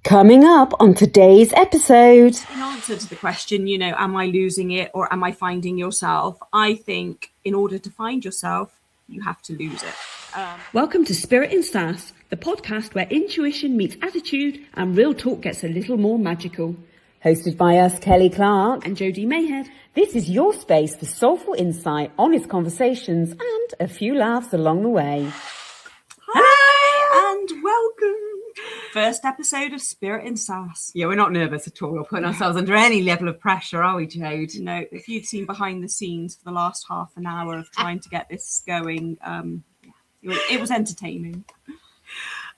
Coming up on today's episode. In answer to the question, am I losing it or am I finding yourself? I think in order to find yourself, you have to lose it. Welcome to Spirit in Sass, the podcast where intuition meets attitude and real talk gets a little more magical. Hosted by us, Kelly Clark and Jodie Mayhead. This is your space for soulful insight, honest conversations, and a few laughs along the way. Hi, and welcome. First episode of Spirit in Sass. Yeah, we're not nervous at all. We're putting ourselves under any level of pressure, are we, Jode? No, if you'd seen behind the scenes for the last half an hour of trying to get this going, it was entertaining.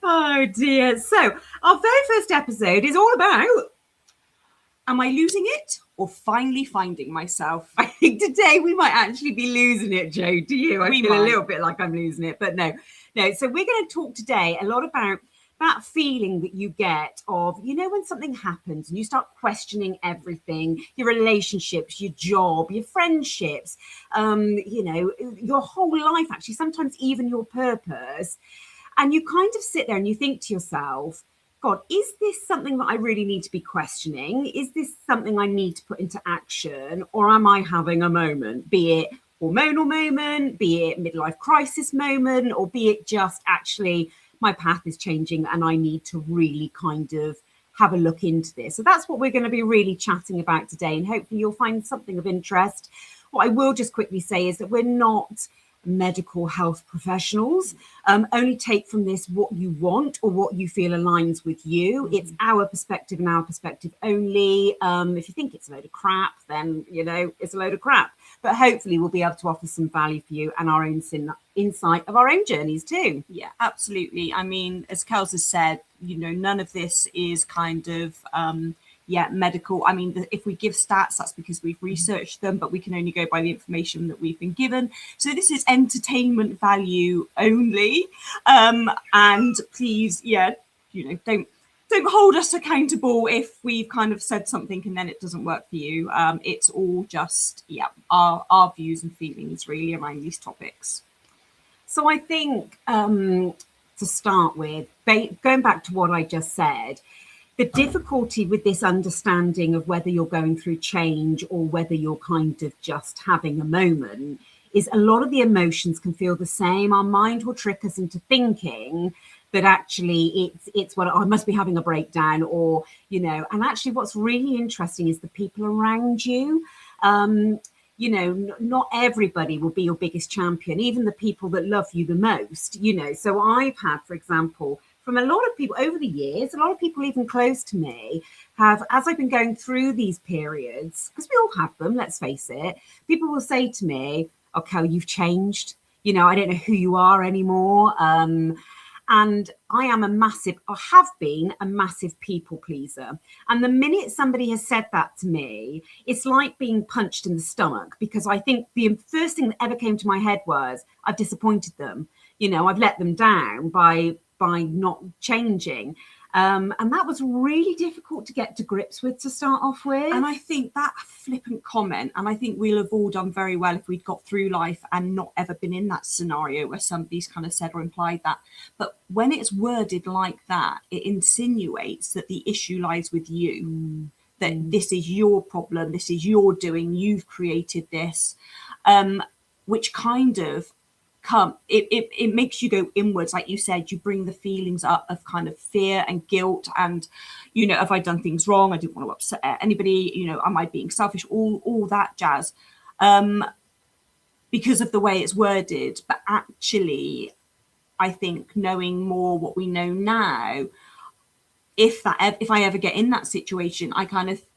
Oh, dear. So, our very first episode is all about... Am I losing it or finally finding myself? I think today we might actually be losing it, Joe. Do you? I feel might. A little bit like I'm losing it, but no. So we're going to talk today a lot about that feeling that you get of, when something happens and you start questioning everything, your relationships, your job, your friendships, your whole life, actually, sometimes even your purpose. And you kind of sit there and you think to yourself, God, is this something that I really need to be questioning? Is this something I need to put into action? Or am I having a moment, be it hormonal moment, be it midlife crisis moment, or be it just actually my path is changing and I need to really kind of have a look into this. So that's what we're going to be really chatting about today. And hopefully you'll find something of interest. What I will just quickly say is that we're not medical health professionals. Only take from this what you want or what you feel aligns with you. It's our perspective and our perspective only. If you think it's a load of crap, then it's a load of crap, but hopefully we'll be able to offer some value for you and our own insight of our own journeys too. Yeah, absolutely. I mean, as Kels has said, none of this is kind of medical. I mean, if we give stats, that's because we've researched them, but we can only go by the information that we've been given. So this is entertainment value only. And please, don't hold us accountable if we've kind of said something and then it doesn't work for you. It's all just, our views and feelings really around these topics. So I think to start with, going back to what I just said, the difficulty with this understanding of whether you're going through change or whether you're kind of just having a moment is a lot of the emotions can feel the same. Our mind will trick us into thinking that actually it's what I must be having a breakdown or, and actually what's really interesting is the people around you. Not everybody will be your biggest champion, even the people that love you the most, So I've had, for example, from a lot of people over the years, a lot of people even close to me have, as I've been going through these periods, because we all have them, let's face it, people will say to me, oh, Kel, you've changed. I don't know who you are anymore. And I am have been a massive people pleaser. And the minute somebody has said that to me, it's like being punched in the stomach, because I think the first thing that ever came to my head was I've disappointed them. I've let them down by not changing. And that was really difficult to get to grips with to start off with. And I think that flippant comment, and I think we'll have all done very well if we'd got through life and not ever been in that scenario where somebody's kind of said or implied that. But when it's worded like that, it insinuates that the issue lies with you, that this is your problem, this is your doing, you've created this, which kind of it makes you go inwards. Like you said, you bring the feelings up of kind of fear and guilt and, have I done things wrong? I didn't want to upset anybody, am I being selfish? All that jazz, because of the way it's worded. But actually, I think knowing more what we know now, if I ever get in that situation,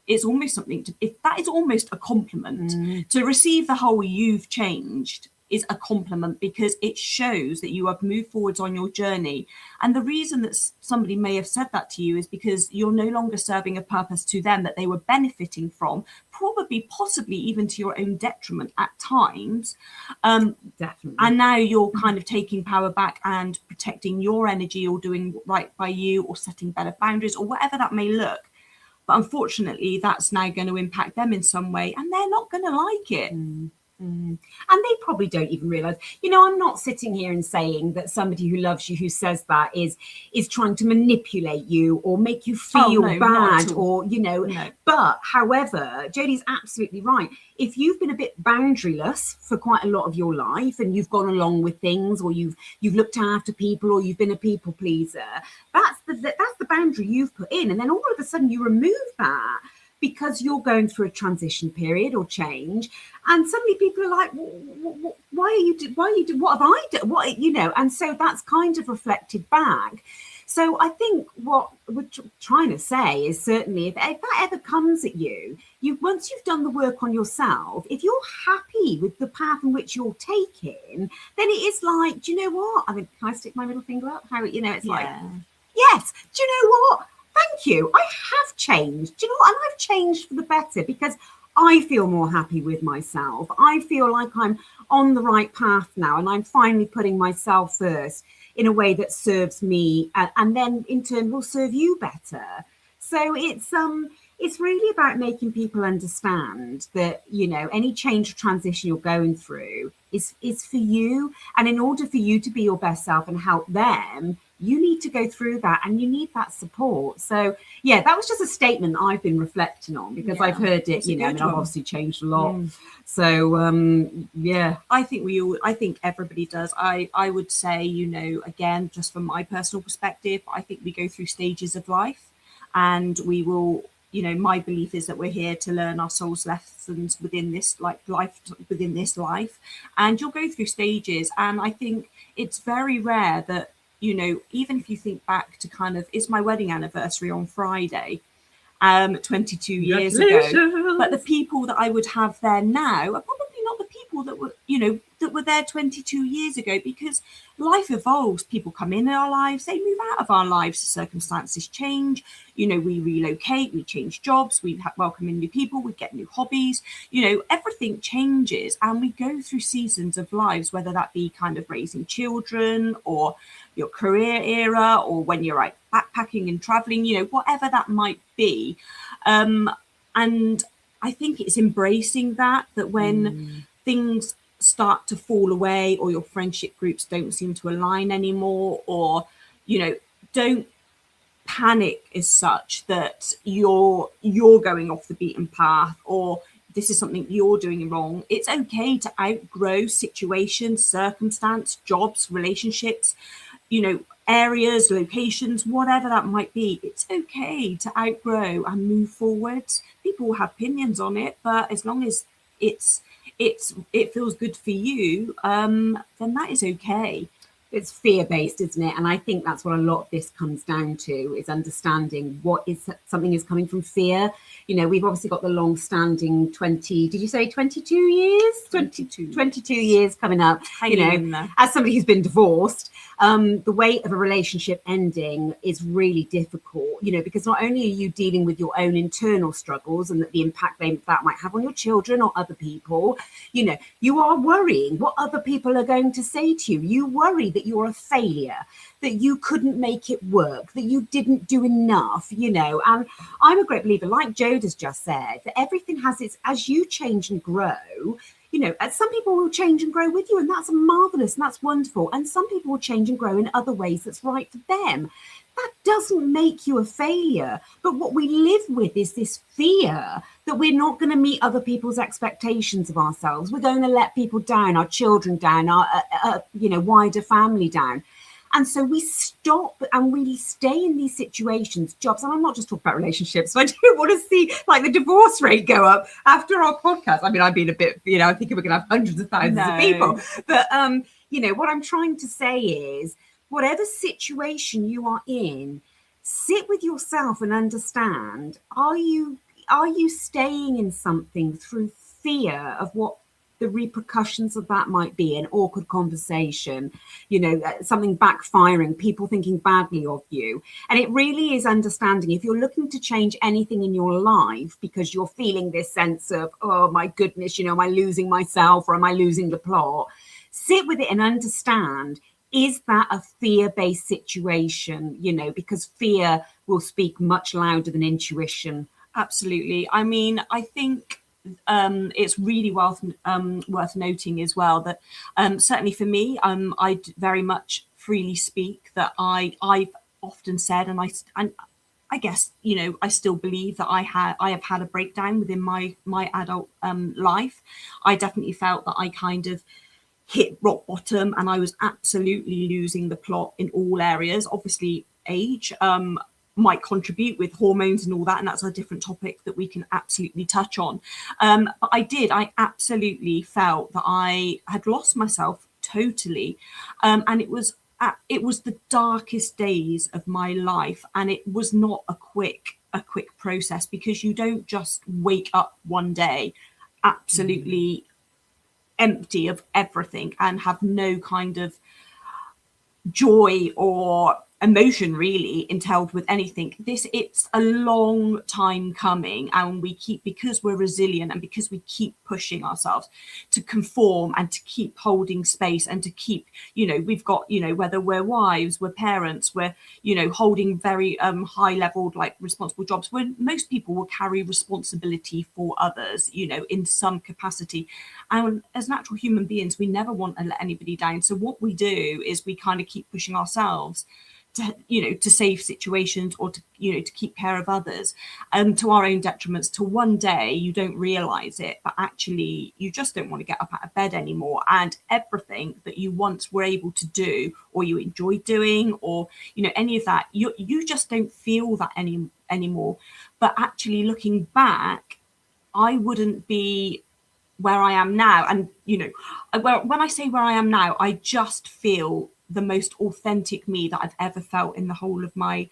it's almost that is almost a compliment to receive the whole you've changed is a compliment, because it shows that you have moved forwards on your journey. And the reason that somebody may have said that to you is because you're no longer serving a purpose to them that they were benefiting from, possibly even to your own detriment at times. Definitely. And now you're kind of taking power back and protecting your energy or doing right by you or setting better boundaries or whatever that may look. But unfortunately, that's now going to impact them in some way and they're not going to like it. And they probably don't even realize, I'm not sitting here and saying that somebody who loves you, who says that is trying to manipulate you or make you feel bad or, No. But however, Jodie's absolutely right. If you've been a bit boundaryless for quite a lot of your life and you've gone along with things, or you've looked after people, or you've been a people pleaser, that's the boundary you've put in. And then all of a sudden you remove that because you're going through a transition period or change, and suddenly people are like, why are you what have I done, and so that's kind of reflected back. So I think what we're trying to say is, certainly if that ever comes at you, once you've done the work on yourself, if you're happy with the path in which you're taking, then it is like, do you know what, I mean, can I stick my middle finger up, how it's like, yes, do you know what, thank you, I have changed. Do you know what? And I've changed for the better because I feel more happy with myself. I feel like I'm on the right path now, and I'm finally putting myself first in a way that serves me, and then in turn will serve you better. So it's really about making people understand that, any change or transition you're going through is for you. And in order for you to be your best self and help them, you need to go through that, and you need that support. So yeah, that was just a statement I've been reflecting on, because I've heard it, I've obviously changed a lot. So I think everybody does. I would say, again, just from my personal perspective, I think we go through stages of life, and we will, my belief is that we're here to learn our soul's lessons within this life, and you'll go through stages. And I think it's very rare that, even if you think back to it's my wedding anniversary on Friday, 22 years ago, but the people that I would have there now are probably not the people that were, that were there 22 years ago, because life evolves. People come in our lives, they move out of our lives, circumstances change, we relocate, we change jobs, we welcome in new people, we get new hobbies, everything changes, and we go through seasons of lives, whether that be raising children, or your career era, or when you're backpacking and traveling, whatever that might be. And I think it's embracing that when things start to fall away, or your friendship groups don't seem to align anymore, or, don't panic as such that you're going off the beaten path, or this is something you're doing wrong. It's okay to outgrow situations, circumstance, jobs, relationships, areas, locations, whatever that might be. It's okay to outgrow and move forward. People will have opinions on it, but as long as it feels good for you, then that is okay. It's fear-based, isn't it? And I think that's what a lot of this comes down to, is understanding what is something is coming from fear. We've obviously got the long-standing 22 years? 22 years coming up. As somebody who's been divorced, the weight of a relationship ending is really difficult, because not only are you dealing with your own internal struggles and the impact that might have on your children or other people, you are worrying what other people are going to say to you. You worry that you're a failure, that you couldn't make it work, that you didn't do enough, and I'm a great believer, like Jode has just said, that everything has its, as you change and grow, some people will change and grow with you, and that's marvelous and that's wonderful. And some people will change and grow in other ways that's right for them. That doesn't make you a failure. But what we live with is this fear that we're not going to meet other people's expectations of ourselves. We're going to let people down, our children down, our wider family down. And so we stop and we stay in these situations, jobs. And I'm not just talking about relationships. So I don't want to see the divorce rate go up after our podcast. I mean, I've been a bit, I think we're going to have hundreds of thousands of people. But, what I'm trying to say is, whatever situation you are in, sit with yourself and understand, are you staying in something through fear of what the repercussions of that might be? An awkward conversation, something backfiring, people thinking badly of you. And it really is understanding, if you're looking to change anything in your life because you're feeling this sense of, oh my goodness, am I losing myself, or am I losing the plot? Sit with it and understand, is that a fear-based situation? Because fear will speak much louder than intuition. Absolutely. I mean, I think it's really worth noting as well that certainly for me, I very much freely speak that I've often said, and I guess, you know, I still believe that I have had a breakdown within my adult life. I definitely felt that I kind of hit rock bottom and I was absolutely losing the plot in all areas. Obviously, age might contribute with hormones and all that, and that's a different topic that we can absolutely touch on. But I absolutely felt that I had lost myself totally, and it was the darkest days of my life, and it was not a quick process, because you don't just wake up one day absolutely empty of everything and have no kind of joy or emotion really entailed with anything. It's a long time coming, and because we're resilient and because we keep pushing ourselves to conform and to keep holding space and to keep, you know, we've got, you know, whether we're wives, we're parents, we're, you know, holding very high level, like, responsible jobs, where most people will carry responsibility for others, you know, in some capacity. And as natural human beings, we never want to let anybody down. So what we do is we kind of keep pushing ourselves to, you know, to save situations, or to, you know, to keep care of others, to our own detriments, till one day you don't realize it, but actually you just don't want to get up out of bed anymore, and everything that you once were able to do, or you enjoyed doing, or, you know, any of that, you just don't feel that anymore. But actually, looking back, I wouldn't be where I am now. And, you know, when I say where I am now, I just feel the most authentic me that I've ever felt in the whole of my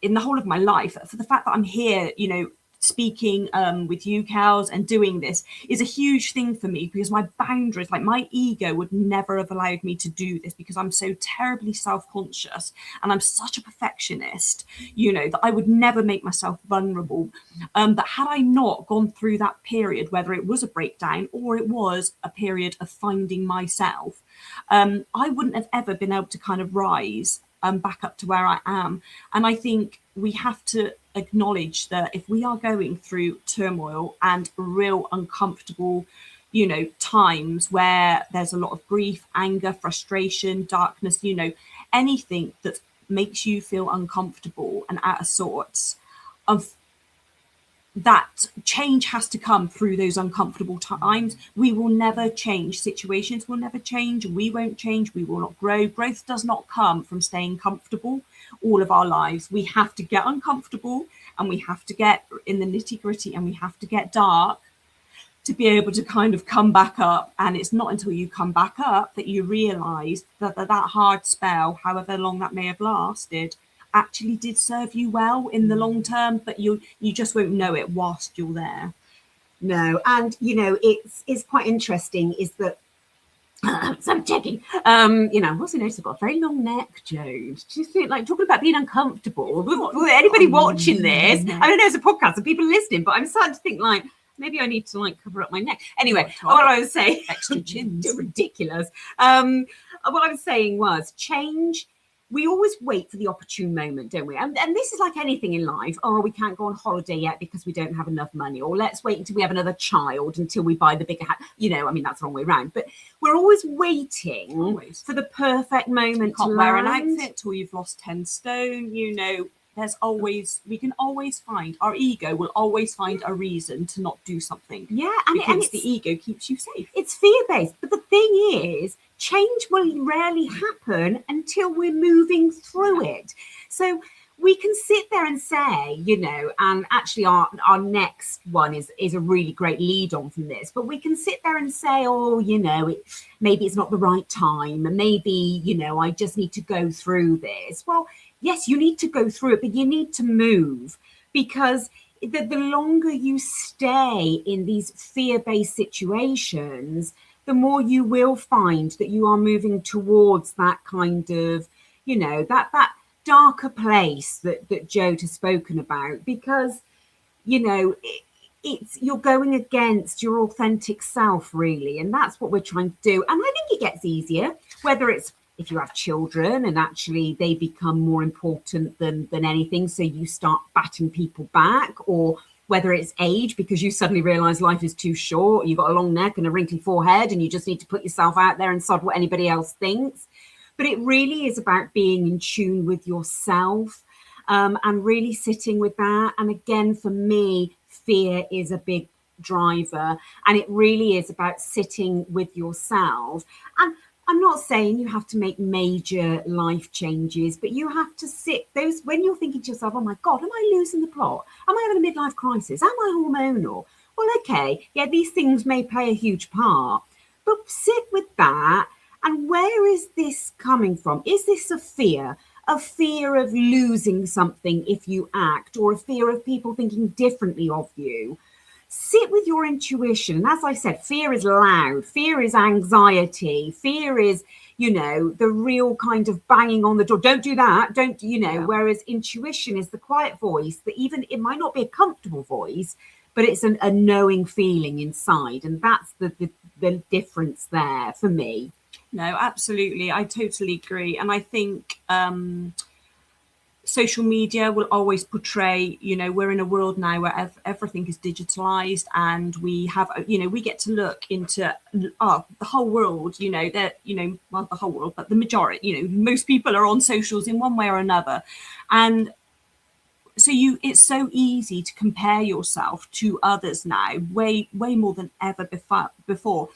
life. For the fact that I'm here, you know, speaking with you, Kels, and doing this is a huge thing for me, because my boundaries, like my ego would never have allowed me to do this, because I'm so terribly self-conscious and I'm such a perfectionist, you know, that I would never make myself vulnerable. But had I not gone through that period, whether it was a breakdown or it was a period of finding myself, I wouldn't have ever been able to kind of rise back up to where I am. And I think we have to acknowledge that if we are going through turmoil and real uncomfortable, you know, times where there's a lot of grief, anger, frustration, darkness, you know, anything that makes you feel uncomfortable and out of sorts, of that change has to come through those uncomfortable times. We will never change. Situations will never change. We won't change. We will not grow. Growth does not come from staying comfortable all of our lives. We have to get uncomfortable, and we have to get in the nitty gritty, and we have to get dark to be able to kind of come back up. And it's not until you come back up that you realize that hard spell, however long that may have lasted, actually did serve you well in the long term, but you just won't know it whilst you're there. No, and you know, it's quite interesting is that so I'm checking. You know, I've also noticed I've got a very long neck, Joan. Do you think, like, talking about being uncomfortable? With anybody watching this, I don't know, it's a podcast and people listening, but I'm starting to think, like, maybe I need to, like, cover up my neck. Anyway, what I was saying, extra chins, ridiculous. What I was saying was change. We always wait for the opportune moment, don't we? And this is like anything in life. Oh, we can't go on holiday yet because we don't have enough money. Or let's wait until we have another child, until we buy the bigger house. You know, I mean, that's the wrong way around. But we're always waiting for the perfect moment. You can't wear an outfit till you've lost 10 stone. You know, we can always find, our ego will always find a reason to not do something. Yeah, and the ego keeps you safe. It's fear-based. But the thing is, change will rarely happen until we're moving through it. So we can sit there and say, you know, and actually our next one is a really great lead on from this, but we can sit there and say, oh, you know, maybe it's not the right time, and maybe, you know, I just need to go through this. Well, yes, you need to go through it, but you need to move, because the longer you stay in these fear-based situations, the more you will find that you are moving towards that kind of, you know, that darker place that Jode has spoken about, because, you know, it's you're going against your authentic self, really. And that's what we're trying to do. And I think it gets easier, whether it's if you have children and actually they become more important than anything. So you start batting people back, or whether it's age, because you suddenly realize life is too short, you've got a long neck and a wrinkly forehead, and you just need to put yourself out there and sod what anybody else thinks. But it really is about being in tune with yourself, and really sitting with that. And again, for me, fear is a big driver, and it really is about sitting with yourself. And I'm not saying you have to make major life changes, but you have to sit those when you're thinking to yourself, oh my God, am I losing the plot? Am I having a midlife crisis? Am I hormonal? Well, okay, yeah, these things may play a huge part, but sit with that. And where is this coming from? Is this a fear of losing something if you act, or a fear of people thinking differently of you? Sit with your intuition. And as I said, fear is loud, fear is anxiety, fear is, the real kind of banging on the door. Don't do that. Don't, whereas intuition is the quiet voice that even it might not be a comfortable voice, but it's a knowing feeling inside. And that's the difference there for me. No, absolutely. I totally agree. And I think social media will always portray, we're in a world now where everything is digitalized, and we have, we get to look into the whole world, well, the whole world, but the majority, most people are on socials in one way or another. And so it's so easy to compare yourself to others now, way more than ever before.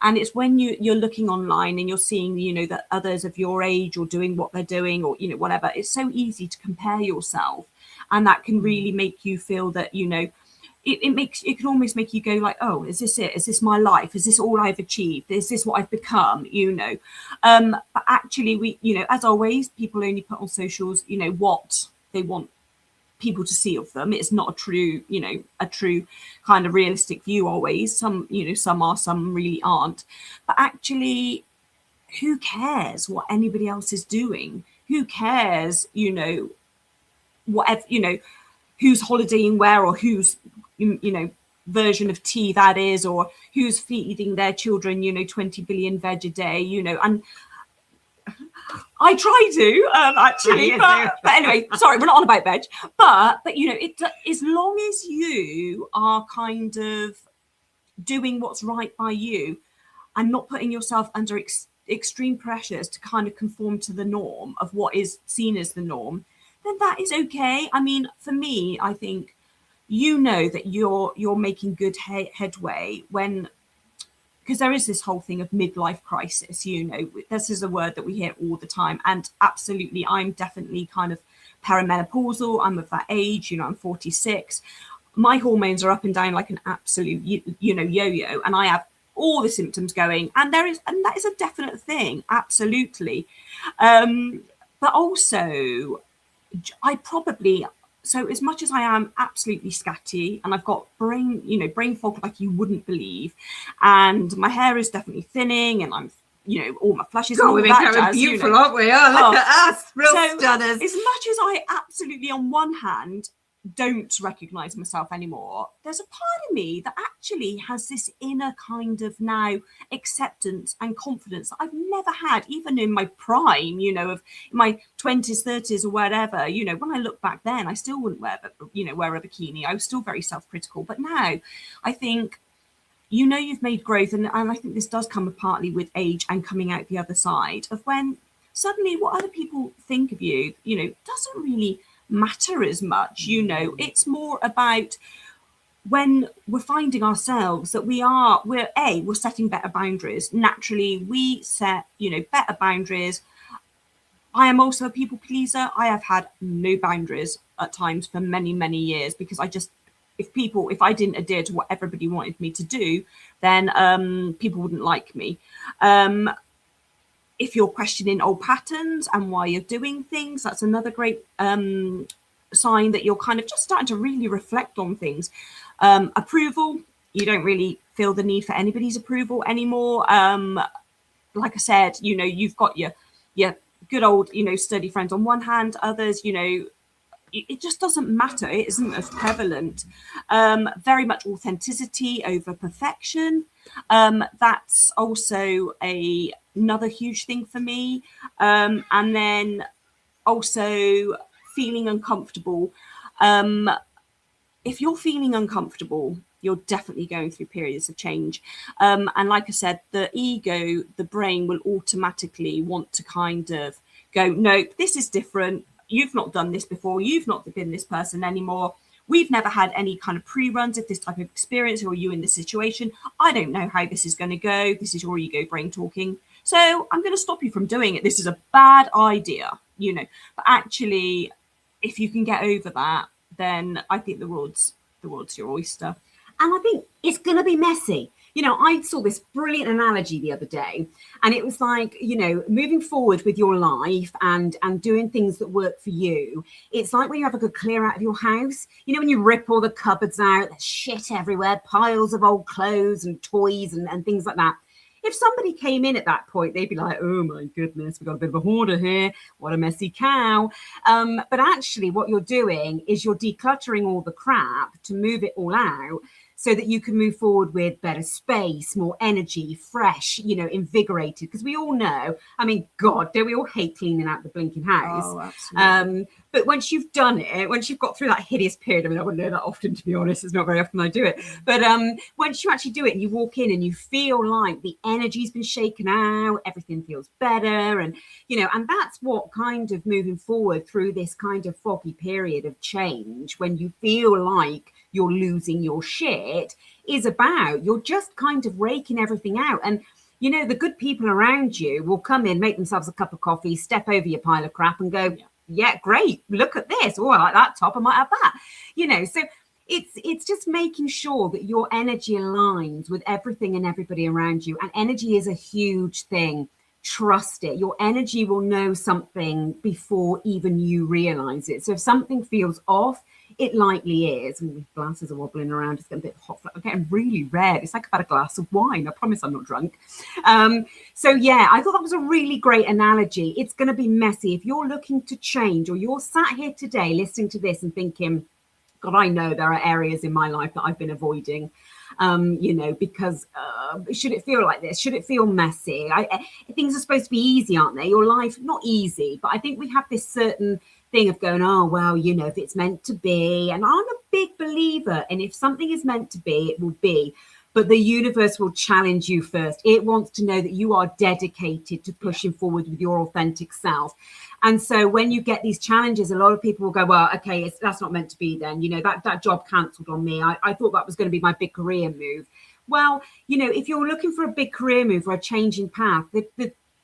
And it's when you're looking online and you're seeing, that others of your age or doing what they're doing, or, whatever, it's so easy to compare yourself. And that can really make you feel that, it can almost make you go like, oh, is this it? Is this my life? Is this all I've achieved? Is this what I've become? But actually, we, as always, people only put on socials, what they want people to see of them. It's not a true kind of realistic view always. Some are, some really aren't. But actually, who cares what anybody else is doing? Who cares, whatever, who's holidaying where, or whose version of tea that is, or who's feeding their children 20 billion veg a day, and I try to actually, but anyway, sorry, we're not on about veg. But it, as long as you are kind of doing what's right by you, and not putting yourself under extreme pressures to kind of conform to the norm of what is seen as the norm, then that is okay. I mean, for me, I think that you're making good headway when. Because there is this whole thing of midlife crisis, this is a word that we hear all the time. And absolutely, I'm definitely kind of perimenopausal. I'm of that age, I'm 46. My hormones are up and down like an absolute, yo-yo. And I have all the symptoms going. And that is a definite thing, absolutely. But also, so as much as I am absolutely scatty, and I've got brain fog like you wouldn't believe, and my hair is definitely thinning, and I'm, all my flushes. God, we've been beautiful, aren't we? Oh, look at us, real stunners. As much as I absolutely, on one hand, don't recognize myself anymore, there's a part of me that actually has this inner kind of now acceptance and confidence that I've never had, even in my prime, of my 20s, 30s or whatever. When I look back then, I still wouldn't wear a bikini. I was still very self-critical. But now I think, you've made growth, and I think this does come partly with age and coming out the other side of when suddenly what other people think of you, doesn't really matter as much. It's more about when we're finding ourselves that we're setting better boundaries. Naturally, we set better boundaries. I am also a people pleaser. I have had no boundaries at times for many years, because if I didn't adhere to what everybody wanted me to do, then people wouldn't like me. If you're questioning old patterns and why you're doing things, that's another great sign that you're kind of just starting to really reflect on things. Approval, you don't really feel the need for anybody's approval anymore. Like I said, you've got your good old, sturdy friends on one hand, others, it just doesn't matter. It isn't as prevalent. Very much authenticity over perfection. That's also another huge thing for me. And then also feeling uncomfortable. if you're feeling uncomfortable, you're definitely going through periods of change. And like I said, the ego, the brain will automatically want to kind of go, nope, this is different. You've not done this before. You've not been this person anymore. We've never had any kind of pre-runs of this type of experience, or you in this situation. I don't know how this is going to go. This is your ego brain talking. So I'm going to stop you from doing it. This is a bad idea, you know. But actually, if you can get over that, then I think the world's your oyster. And I think it's going to be messy. You know, I saw this brilliant analogy the other day, and it was like, you know, moving forward with your life and doing things that work for you. It's like when you have a good clear out of your house, you know, when you rip all the cupboards out, there's shit everywhere, piles of old clothes and toys and things like that. If somebody came in at that point, they'd be like, oh my goodness, we've got a bit of a hoarder here. What a messy cow. But actually what you're doing is you're decluttering all the crap to move it all out, so that you can move forward with better space, more energy, fresh, you know, invigorated. Because we all know, I mean, God, don't we all hate cleaning out the blinking house? Oh, absolutely. But once you've done it, once you've got through that hideous period, I mean, I wouldn't know that often, to be honest. It's not very often I do it. But once you actually do it and you walk in and you feel like the energy's been shaken out, everything feels better. And, you know, and that's what kind of moving forward through this kind of foggy period of change, when you feel like you're losing your shit, is about. You're just kind of raking everything out. And, you know, the good people around you will come in, make themselves a cup of coffee, step over your pile of crap and go, yeah, great, look at this. Oh, I like that top, I might have that. You know, so it's just making sure that your energy aligns with everything and everybody around you. And energy is a huge thing. Trust it. Your energy will know something before even you realize it. So if something feels off, it likely is. And my glasses are wobbling around. It's getting a bit hot. I'm getting really red. It's like I've had a glass of wine. I promise I'm not drunk. So yeah, I thought that was a really great analogy. It's going to be messy. If you're looking to change, or you're sat here today listening to this and thinking, God, I know there are areas in my life that I've been avoiding, you know, because should it feel like this? Should it feel messy? Things are supposed to be easy, aren't they? Your life, not easy, but I think we have this certain thing of going, oh, well, you know, if it's meant to be. And I'm a big believer, and if something is meant to be, it will be. But the universe will challenge you first. It wants to know that you are dedicated to pushing forward with your authentic self. And so when you get these challenges, a lot of people will go, well, okay, that's not meant to be then. You know, that job cancelled on me. I thought that was going to be my big career move. Well, you know, if you're looking for a big career move or a changing path,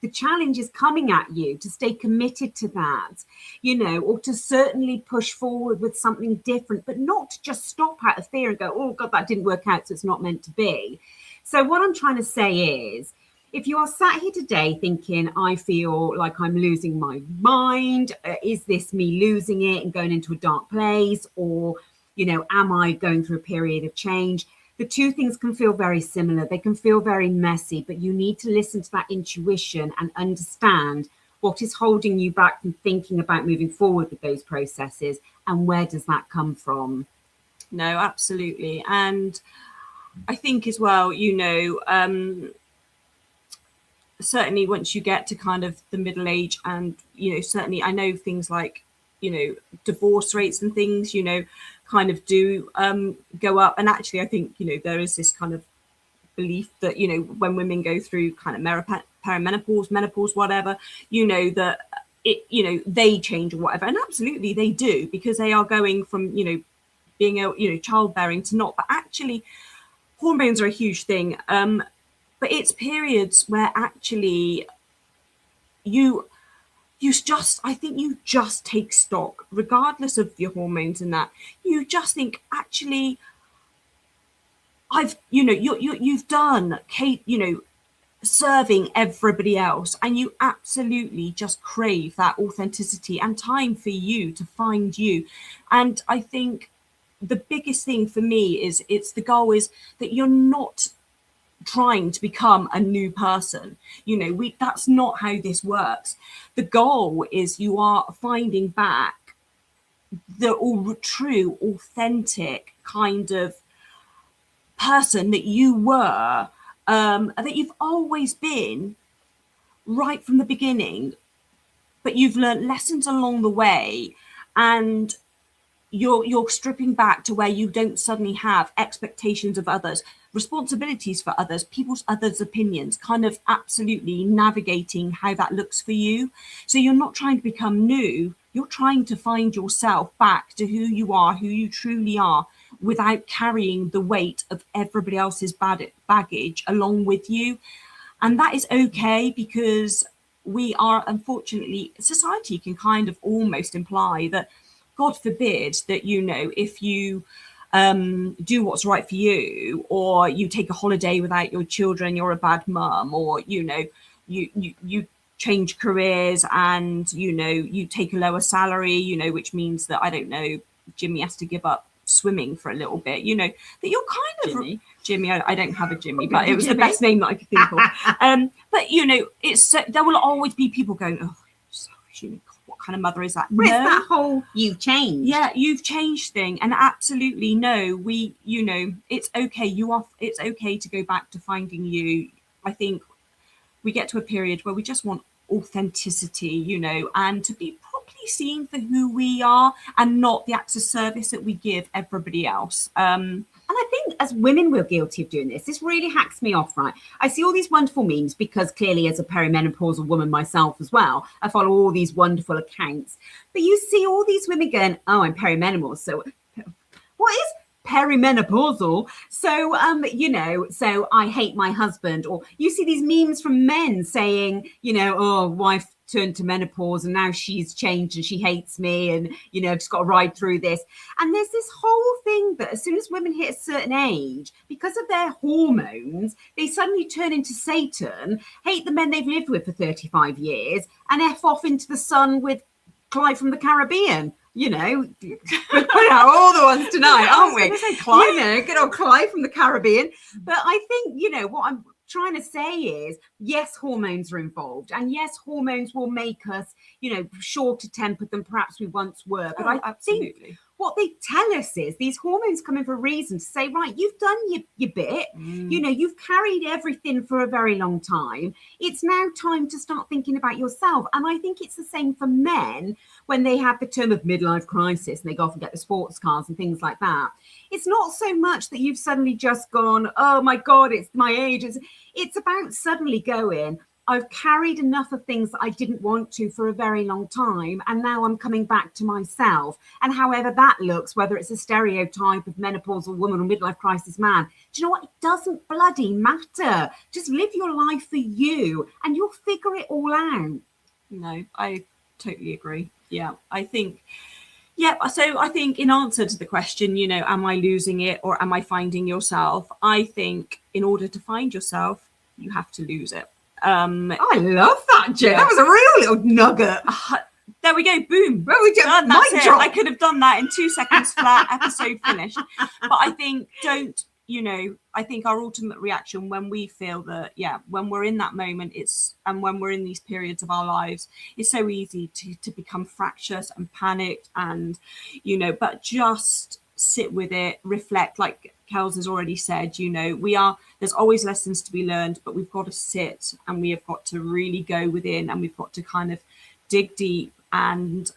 the challenge is coming at you to stay committed to that, you know, or to certainly push forward with something different, but not to just stop out of fear and go, oh, God, that didn't work out, so it's not meant to be. So what I'm trying to say is, if you are sat here today thinking, I feel like I'm losing my mind, is this me losing it and going into a dark place? Or, you know, am I going through a period of change? The two things can feel very similar. They can feel very messy, but you need to listen to that intuition and understand what is holding you back from thinking about moving forward with those processes, and where does that come from? No, absolutely. And I think as well, you know, certainly once you get to kind of the middle age, and, you know, certainly I know things like, you know, divorce rates and things, you know, kind of do go up. And actually, I think, you know, there is this kind of belief that, you know, when women go through kind of perimenopause, menopause, whatever, you know, that it, you know, they change or whatever. And absolutely they do, because they are going from, you know, being a, you know, childbearing to not. But actually, hormones are a huge thing. But it's periods where actually I think you just take stock, regardless of your hormones and that. You just think, actually, you've done, Kate, you know, serving everybody else, and you absolutely just crave that authenticity and time for you to find you. And I think the biggest thing for me is, the goal is that you're not trying to become a new person. You know, that's not how this works. The goal is you are finding back the true, authentic kind of person that you were, that you've always been right from the beginning, but you've learned lessons along the way. And you're stripping back to where you don't suddenly have expectations of others, responsibilities for others, others' opinions, kind of absolutely navigating how that looks for you. So you're not trying to become new, you're trying to find yourself back to who you are, who you truly are, without carrying the weight of everybody else's baggage along with you. And that is okay, because we are, unfortunately, society can kind of almost imply that, God forbid, that, you know, if you do what's right for you, or you take a holiday without your children, you're a bad mum, or, you know, you change careers and, you know, you take a lower salary, you know, which means that, I don't know, Jimmy has to give up swimming for a little bit, you know, that you're kind of Jimmy, I don't have a Jimmy, but it was the best name that I could think of. But, you know, it's there will always be people going, oh, sorry, Jimmy, what kind of mother is that? But it's that whole you've changed. Yeah, you've changed thing. And absolutely no, you know, it's okay. It's okay to go back to finding you. I think we get to a period where we just want authenticity, you know, and to be properly seen for who we are, and not the acts of service that we give everybody else. And I think as women, we're guilty of doing this. This really hacks me off, right? I see all these wonderful memes, because clearly as a perimenopausal woman myself as well, I follow all these wonderful accounts. But you see all these women going, oh, I'm perimenopausal. So what is perimenopausal? So, you know, so I hate my husband. Or you see these memes from men saying, you know, oh, wife turned to menopause and now she's changed and she hates me, and, you know, I've just got to ride through this. And there's this whole thing that as soon as women hit a certain age, because of their hormones, they suddenly turn into Satan, hate the men they've lived with for 35 years, and F off into the sun with Clive from the Caribbean. You know, we're putting out all the ones tonight, aren't we? You know, good old Clive from the Caribbean. But I think, you know, what I'm trying to say is, yes, hormones are involved, and yes, hormones will make us, you know, shorter tempered than perhaps we once were. But I think what they tell us is these hormones come in for a reason, to say, right, you've done your bit, you know, you've carried everything for a very long time. It's now time to start thinking about yourself. And I think it's the same for men when they have the term of midlife crisis and they go off and get the sports cars and things like that. It's not so much that you've suddenly just gone, oh my God, it's my age. It's about suddenly going, I've carried enough of things that I didn't want to for a very long time, and now I'm coming back to myself. And however that looks, whether it's a stereotype of menopausal woman or midlife crisis man, do you know what? It doesn't bloody matter. Just live your life for you and you'll figure it all out. No, I totally agree. Yeah, I think... Yeah, so I think in answer to the question, you know, am I losing it or am I finding yourself? I think in order to find yourself, you have to lose it. I love that, Jen. Yeah. That was a real little nugget. There we go. Boom. Well, we done, that's it. I could have done that in 2 seconds flat, episode finished. But I think I think our ultimate reaction when we feel that, when we're in that moment, and when we're in these periods of our lives, it's so easy to become fractious and panicked, and, you know, but just sit with it, reflect, like Kels has already said, you know, there's always lessons to be learned, but we've got to sit and we have got to really go within, and we've got to kind of dig deep, and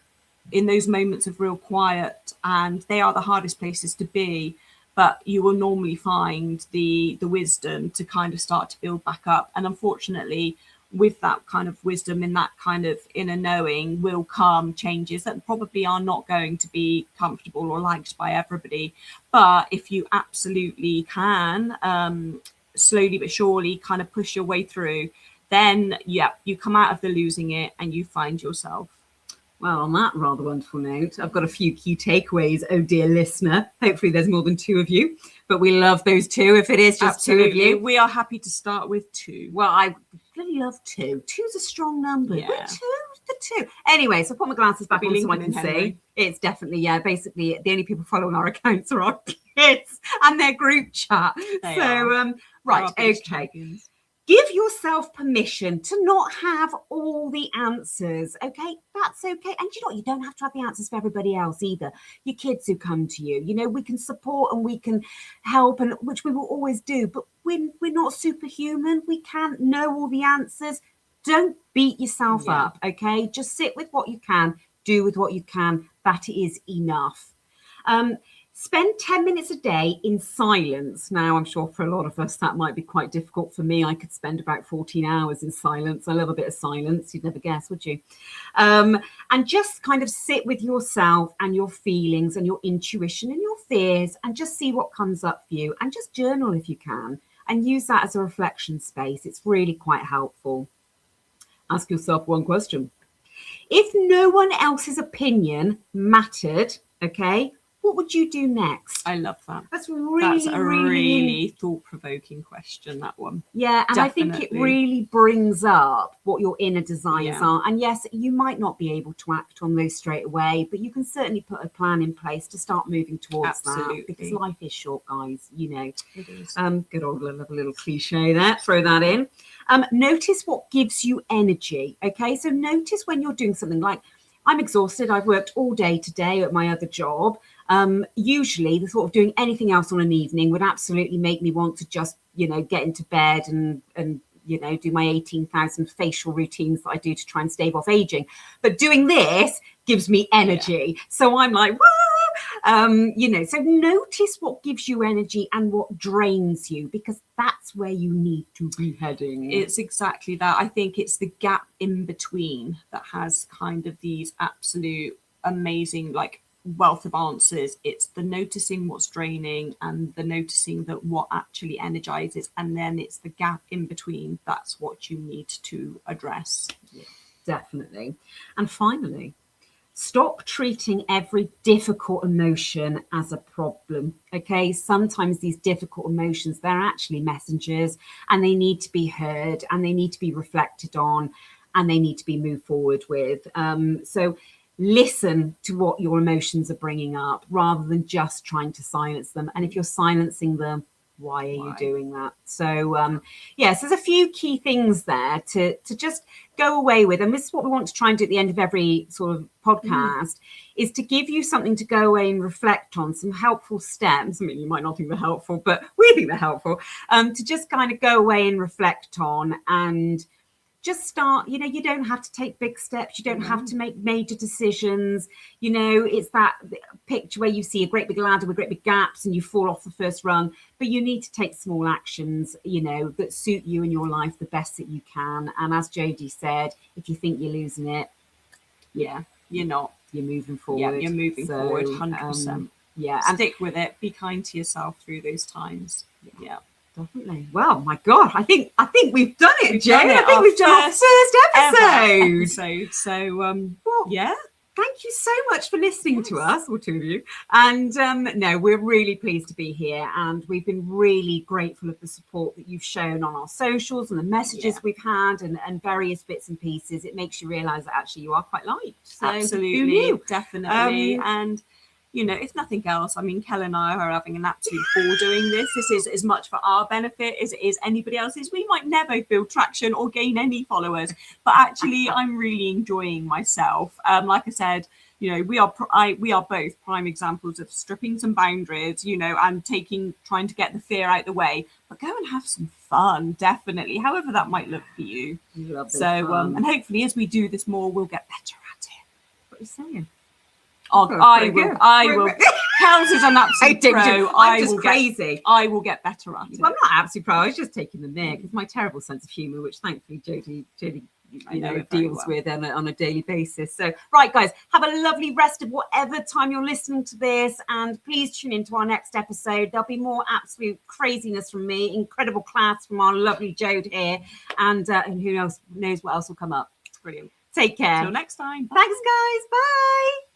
in those moments of real quiet, and they are the hardest places to be, but you will normally find the wisdom to kind of start to build back up. And unfortunately, with that kind of wisdom and that kind of inner knowing will come changes that probably are not going to be comfortable or liked by everybody. But if you absolutely can, slowly but surely kind of push your way through, then you come out of the losing it and you find yourself. Well, on that rather wonderful note, I've got a few key takeaways, oh dear listener. Hopefully there's more than 2 of you, but we love those 2 if it is just Absolutely. 2 of you. We are happy to start with 2. Well, I really love 2. 2's a strong number. Yeah. The 2. Anyway, so I'll put my glasses back on so I can see. It's definitely, basically the only people following our accounts are our kids and their group chat. Right, okay. Champions. Give yourself permission to not have all the answers, okay? That's okay. And you know what? You don't have to have the answers for everybody else either. Your kids who come to you, you know, we can support and we can help, and which we will always do, but we're not superhuman. We can't know all the answers. Don't beat yourself up, okay? Just sit with what you can, do with what you can. That is enough. Spend 10 minutes a day in silence. Now, I'm sure for a lot of us that might be quite difficult. For me, I could spend about 14 hours in silence. I love a bit of silence. You'd never guess, would you? And just kind of sit with yourself and your feelings and your intuition and your fears and just see what comes up for you, and just journal if you can and use that as a reflection space. It's really quite helpful. Ask yourself one question. If no one else's opinion mattered, okay, what would you do next? I love that. That's a really thought-provoking question, that one. Yeah, and Definitely. I think it really brings up what your inner desires Yeah. are. And yes, you might not be able to act on those straight away, but you can certainly put a plan in place to start moving towards Absolutely. that, because life is short, guys, you know. It is. Good old, I love a little cliche there, throw that in. Notice what gives you energy, okay? So notice when you're doing something like, I'm exhausted, I've worked all day today at my other job. Usually the thought of doing anything else on an evening would absolutely make me want to just, you know, get into bed and you know, do my 18,000 facial routines that I do to try and stave off aging. But doing this gives me energy. So I'm like, woo! You know, so notice what gives you energy and what drains you, because that's where you need to be heading. It's exactly that. I think it's the gap in between that has kind of these absolute amazing, like, wealth of answers. It's the noticing what's draining and the noticing that what actually energizes, and then it's the gap in between. That's what you need to address. Yeah, definitely. And finally, stop treating every difficult emotion as a problem. Okay, sometimes these difficult emotions, they're actually messengers, and they need to be heard, and they need to be reflected on, and they need to be moved forward with. So listen to what your emotions are bringing up rather than just trying to silence them. And if you're silencing them, why are you doing that? So yes, there's a few key things there to just go away with. And this is what we want to try and do at the end of every sort of podcast, is to give you something to go away and reflect on, some helpful steps. I mean, you might not think they're helpful, but we think they're helpful, to just kind of go away and reflect on, and just start. You know, you don't have to take big steps. You don't have to make major decisions. You know, it's that picture where you see a great big ladder with great big gaps and you fall off the first rung, but you need to take small actions, you know, that suit you in your life the best that you can. And as Jodie said, if you think you're losing it, Yeah, you're not. you're moving forward. Yeah, you're moving forward 100%. Yeah, and Stick with it. Be kind to yourself through those times. Yeah. definitely. Well, my God, I think we've done it, Jane. done it. I think we've done our first Ever episode. So, Well, yeah. thank you so much for listening to us, or two of you. And no, we're really pleased to be here, and we've been really grateful of the support that you've shown on our socials and the messages we've had, and various bits and pieces. It makes you realise that actually you are quite liked. So who Absolutely, knew? definitely. And you know, if nothing else, I mean, Kel and I are having an absolute ball doing this. This is as much for our benefit as it is anybody else's. We might never build traction or gain any followers, but actually, I'm really enjoying myself. Like I said, you know, we are both prime examples of stripping some boundaries, you know, and trying to get the fear out the way. But go and have some fun, definitely, however that might look for you. Lovely So, fun. and hopefully, as we do this more, we'll get better at it. What are you saying? Oh, Oh, I pretty will. good. I will. Kels is an I absolute did. pro. I'm just crazy. I will get better at it. Well, I'm not absolutely proud. I was just taking the mick. It's my terrible sense of humour, which thankfully Jodie I know it very deals well. with on a daily basis. So, right, guys, have a lovely rest of whatever time you're listening to this, and please tune into our next episode. There'll be more absolute craziness from me, incredible class from our lovely Jode here, and who knows what else will come up. Brilliant. Take care. Until next time. Bye. Thanks, guys. Bye.